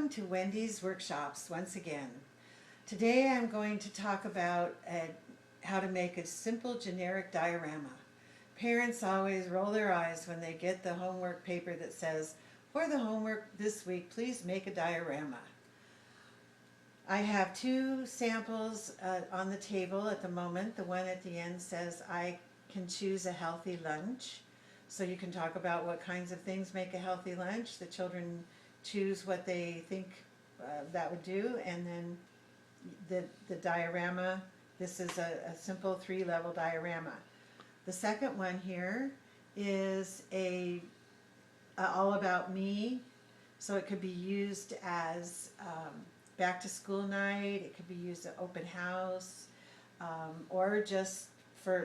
Welcome to Wendy's Workshops once again. Today I'm going to talk about how to make a simple generic diorama. Parents always roll their eyes when they get the homework paper that says, for the homework this week, please make a diorama. I have two samples on the table at the moment. The one at the end says, I can choose a healthy lunch. So you can talk about what kinds of things make a healthy lunch. The children choose what they think that would do, and then the diorama, this is a simple 3-level diorama. The second one here is all about me, so it could be used as back to school night, it could be used at open house, or just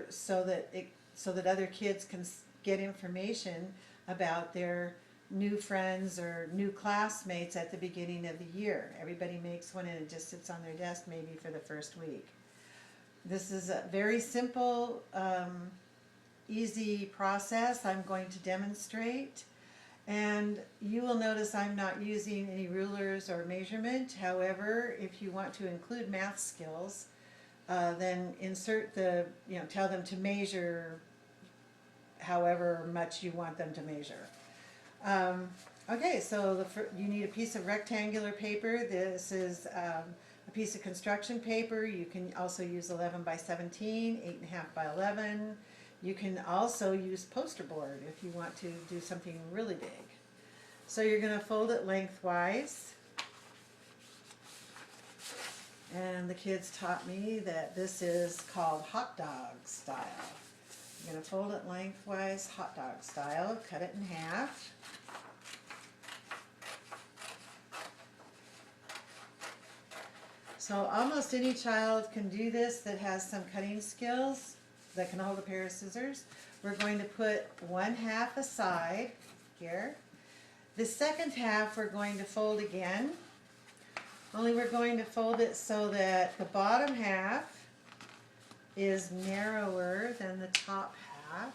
so that other kids can get information about their new friends or new classmates at the beginning of the year. Everybody makes one and it just sits on their desk maybe for the first week. This is a very simple, easy process I'm going to demonstrate. And you will notice I'm not using any rulers or measurement. However, if you want to include math skills, then tell them to measure however much you want them to measure. Okay, so you need a piece of rectangular paper. This is a piece of construction paper. You can also use 11 by 17, 8.5 by 11. You can also use poster board if you want to do something really big. So you're going to fold it lengthwise. And the kids taught me that this is called hot dog style. You're going to fold it lengthwise, hot dog style, cut it in half. So almost any child can do this that has some cutting skills, that can hold a pair of scissors. We're going to put 1/2 aside here. The second half we're going to fold again, only we're going to fold it so that the bottom half is narrower than the top half.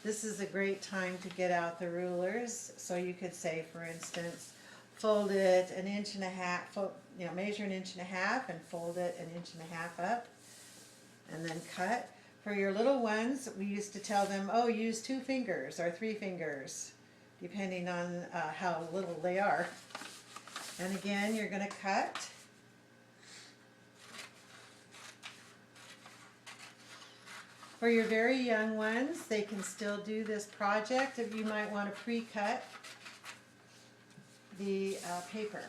This is a great time to get out the rulers. So you could say, for instance, fold it 1.5 inches, measure 1.5 inches and fold it 1.5 inches up, and then cut. For your little ones, we used to tell them, oh, use 2 fingers or 3 fingers, depending on how little they are. And again, you're going to cut. For your very young ones, they can still do this project if you might want to pre-cut the paper.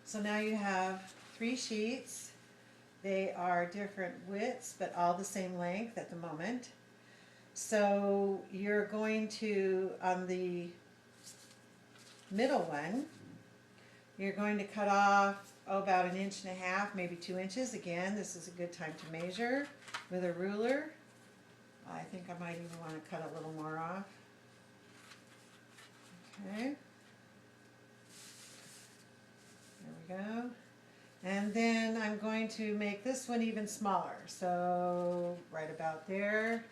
So now you have 3 sheets. They are different widths, but all the same length at the moment. So you're going to, on the middle one, you're going to cut off about 1.5 inches, maybe 2 inches. Again, this is a good time to measure with a ruler. I think I might even want to cut a little more off. Okay. There we go. And then I'm going to make this one even smaller. So right about there.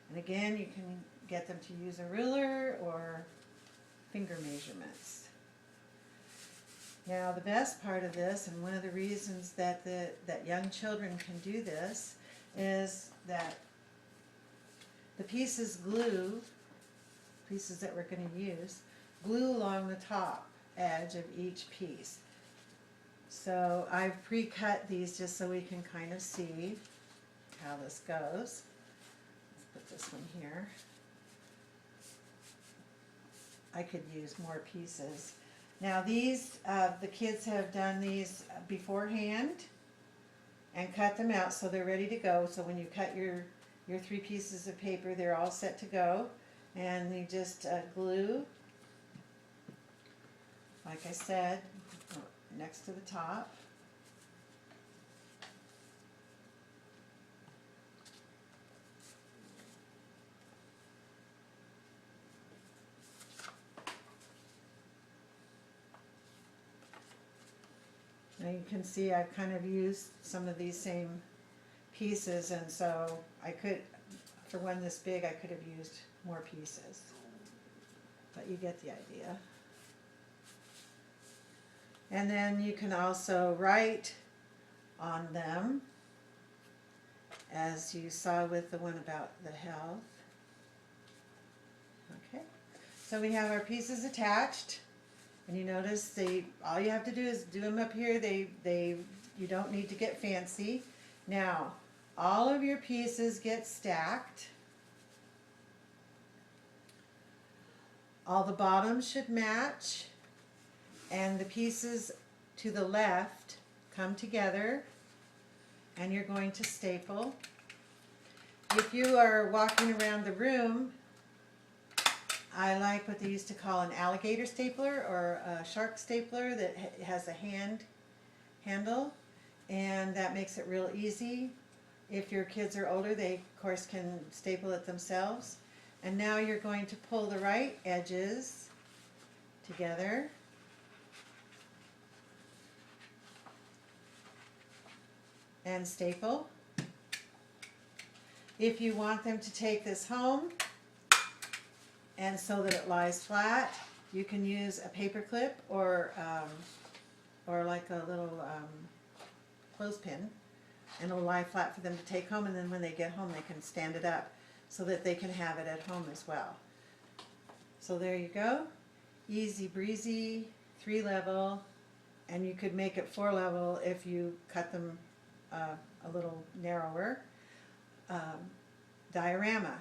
And again, you can get them to use a ruler or finger measurements. Now the best part of this, and one of the reasons that young children can do this, is that the pieces that we're going to use, glue along the top edge of each piece. So I've pre-cut these just so we can kind of see how this goes. Let's put this one here. I could use more pieces. Now these, the kids have done these beforehand and cut them out so they're ready to go. So when you cut your 3 pieces of paper, they're all set to go, and you just glue, like I said, next to the top. Now you can see I've kind of used some of these same pieces, and so I could, for one this big, I could have used more pieces, but you get the idea. And then you can also write on them, as you saw with the one about the health. Okay, so we have our pieces attached, and you notice all you have to do is do them up here. You don't need to get fancy. Now, all of your pieces get stacked. All the bottoms should match, and the pieces to the left come together, and you're going to staple. If you are walking around the room, I like what they used to call an alligator stapler or a shark stapler that has a handle, and that makes it real easy. If your kids are older, they of course can staple it themselves. And now you're going to pull the right edges together. And staple. If you want them to take this home and so that it lies flat, you can use a paper clip or like a little clothespin, and it'll lie flat for them to take home, and then when they get home they can stand it up so that they can have it at home as well. So there you go. Easy breezy, 3-level, and you could make it 4-level if you cut them a little narrower. Diorama.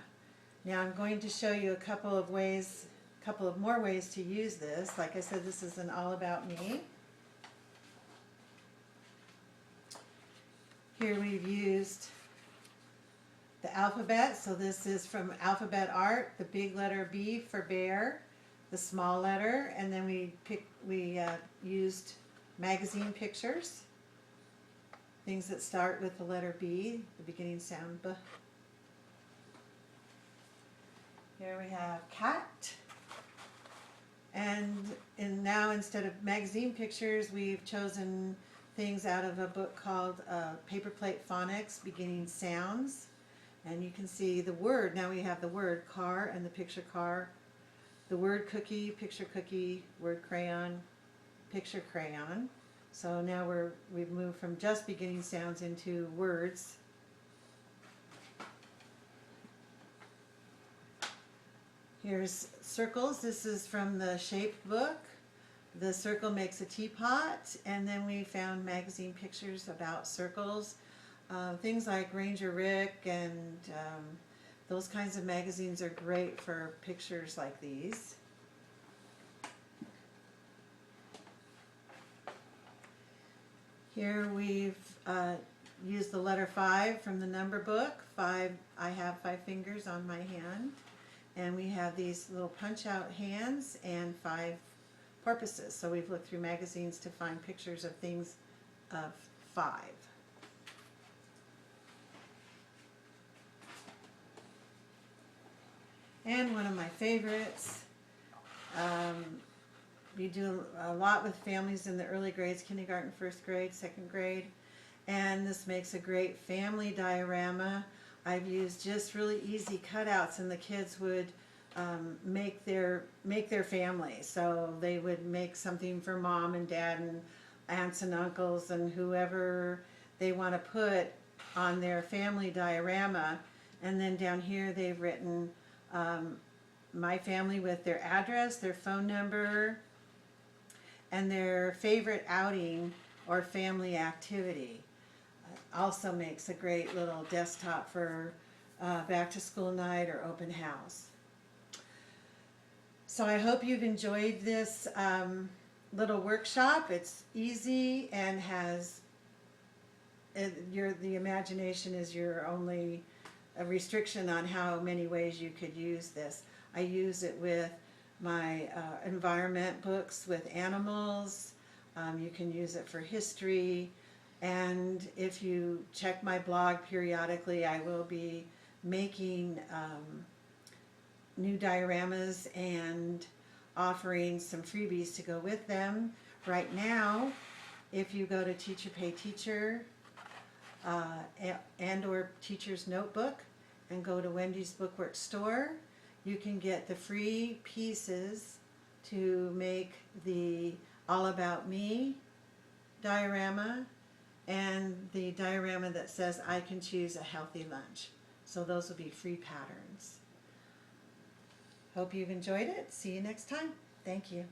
Now I'm going to show you a couple of more ways to use this. Like I said, this is an all about me. Here we've used the alphabet, so this is from Alphabet Art, the big letter B for bear, the small letter, and then we used magazine pictures, things that start with the letter B, the beginning sound B. Here we have cat, and now instead of magazine pictures, we've chosen things out of a book called Paper Plate Phonics, Beginning Sounds. And you can see the word. Now we have the word car and the picture car. The word cookie, picture cookie, word crayon, picture crayon. So now we've moved from just beginning sounds into words. Here's circles. This is from the shape book. The circle makes a teapot, and then we found magazine pictures about circles. Things like Ranger Rick and those kinds of magazines are great for pictures like these. Here we've used the letter 5 from the number book. 5, I have 5 fingers on my hand, and we have these little punch out hands and 5 porpoises. So we've looked through magazines to find pictures of things of 5. And one of my favorites, we do a lot with families in the early grades, kindergarten, 1st grade, 2nd grade, and this makes a great family diorama. I've used just really easy cutouts, and the kids would make their family. So they would make something for mom and dad and aunts and uncles and whoever they want to put on their family diorama. And then down here they've written my family with their address, their phone number, and their favorite outing or family activity. Also makes a great little desktop for back to school night or open house. So I hope you've enjoyed this little workshop. It's easy and has the imagination is your only restriction on how many ways you could use this. I use it with my environment books with animals. You can use it for history. And if you check my blog periodically, I will be making new dioramas and offering some freebies to go with them. Right now, if you go to Teacher Pay Teacher and or Teacher's Notebook and go to Wendy's Bookworks store, you can get the free pieces to make the All About Me diorama and the diorama that says I can choose a healthy lunch. So those will be free patterns. Hope you've enjoyed it. See you next time. Thank you.